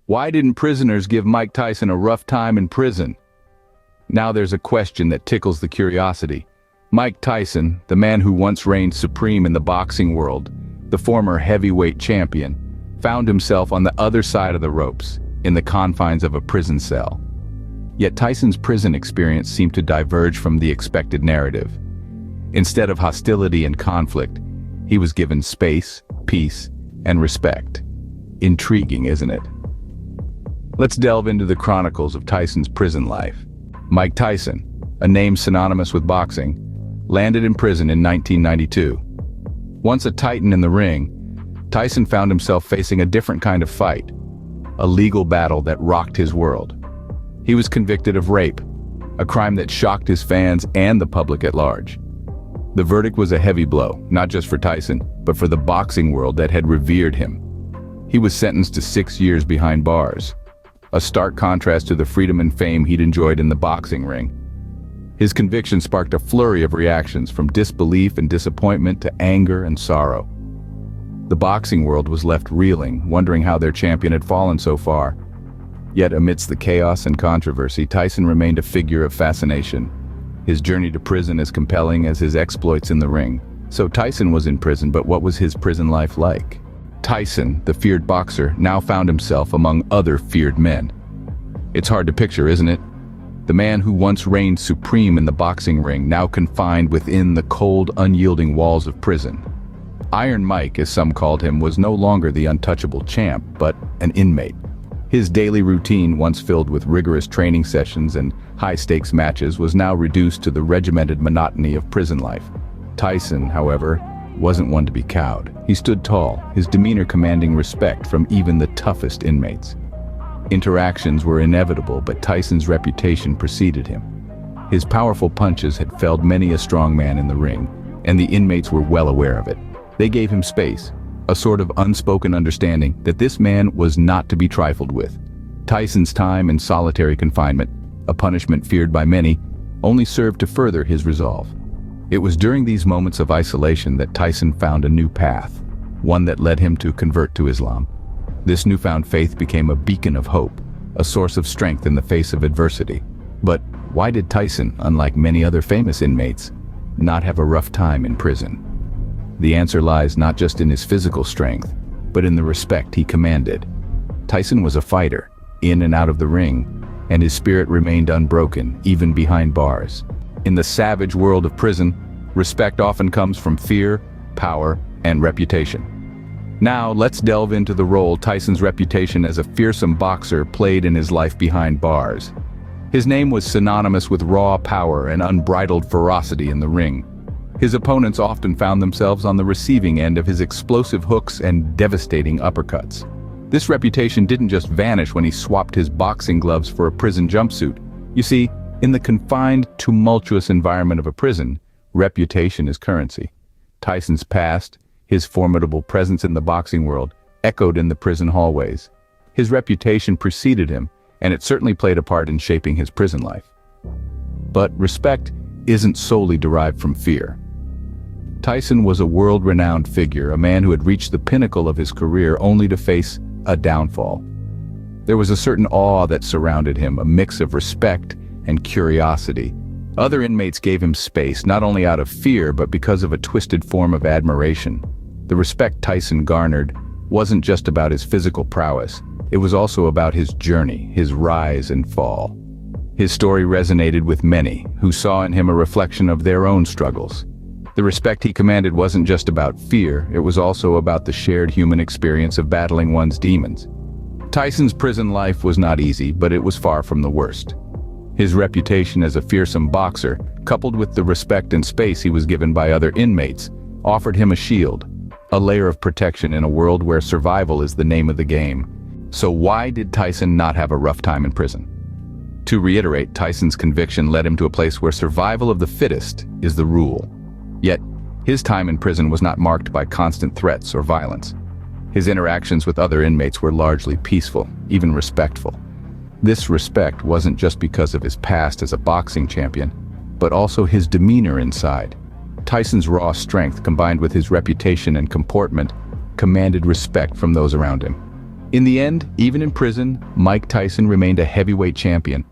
Why didn't prisoners give Mike Tyson a rough time in prison? Now there's a question that tickles the curiosity. Mike Tyson, the man who once reigned supreme in the boxing world, the former heavyweight champion, found himself on the other side of the ropes, in the confines of a prison cell. Yet Tyson's prison experience seemed to diverge from the expected narrative. Instead of hostility and conflict, he was given space, peace, and respect. Intriguing, isn't it? Let's delve into the chronicles of Tyson's prison life. Mike Tyson, a name synonymous with boxing, landed in prison in 1992. Once a titan in the ring, Tyson found himself facing a different kind of fight, a legal battle that rocked his world. He was convicted of rape, a crime that shocked his fans and the public at large. The verdict was a heavy blow, not just for Tyson, but for the boxing world that had revered him. He was sentenced to 6 years behind bars, a stark contrast to the freedom and fame he'd enjoyed in the boxing ring. His conviction sparked a flurry of reactions, from disbelief and disappointment to anger and sorrow. The boxing world was left reeling, wondering how their champion had fallen so far. Yet amidst the chaos and controversy, Tyson remained a figure of fascination, his journey to prison as compelling as his exploits in the ring. So Tyson was in prison, but what was his prison life like? Tyson, the feared boxer, now found himself among other feared men. It's hard to picture, isn't it? The man who once reigned supreme in the boxing ring, now confined within the cold, unyielding walls of prison. Iron Mike, as some called him, was no longer the untouchable champ, but an inmate. His daily routine, once filled with rigorous training sessions and high-stakes matches, was now reduced to the regimented monotony of prison life. Tyson, however, wasn't one to be cowed. He stood tall, his demeanor commanding respect from even the toughest inmates. Interactions were inevitable, but Tyson's reputation preceded him. His powerful punches had felled many a strong man in the ring, and the inmates were well aware of it. They gave him space, a sort of unspoken understanding that this man was not to be trifled with. Tyson's time in solitary confinement, a punishment feared by many, only served to further his resolve. It was during these moments of isolation that Tyson found a new path, one that led him to convert to Islam. This newfound faith became a beacon of hope, a source of strength in the face of adversity. But why did Tyson, unlike many other famous inmates, not have a rough time in prison? The answer lies not just in his physical strength, but in the respect he commanded. Tyson was a fighter, in and out of the ring, and his spirit remained unbroken, even behind bars. In the savage world of prison, respect often comes from fear, power, and reputation. Now, let's delve into the role Tyson's reputation as a fearsome boxer played in his life behind bars. His name was synonymous with raw power and unbridled ferocity in the ring. His opponents often found themselves on the receiving end of his explosive hooks and devastating uppercuts. This reputation didn't just vanish when he swapped his boxing gloves for a prison jumpsuit. You see, in the confined, tumultuous environment of a prison, reputation is currency. Tyson's past, his formidable presence in the boxing world, echoed in the prison hallways. His reputation preceded him, and it certainly played a part in shaping his prison life. But respect isn't solely derived from fear. Tyson was a world-renowned figure, a man who had reached the pinnacle of his career only to face a downfall. There was a certain awe that surrounded him, a mix of respect and curiosity. Other inmates gave him space, not only out of fear, but because of a twisted form of admiration. The respect Tyson garnered wasn't just about his physical prowess, it was also about his journey, his rise and fall. His story resonated with many, who saw in him a reflection of their own struggles. The respect he commanded wasn't just about fear, it was also about the shared human experience of battling one's demons. Tyson's prison life was not easy, but it was far from the worst. His reputation as a fearsome boxer, coupled with the respect and space he was given by other inmates, offered him a shield, a layer of protection in a world where survival is the name of the game. So why did Tyson not have a rough time in prison? To reiterate, Tyson's conviction led him to a place where survival of the fittest is the rule. Yet, his time in prison was not marked by constant threats or violence. His interactions with other inmates were largely peaceful, even respectful. This respect wasn't just because of his past as a boxing champion, but also his demeanor inside. Tyson's raw strength, combined with his reputation and comportment, commanded respect from those around him. In the end, even in prison, Mike Tyson remained a heavyweight champion.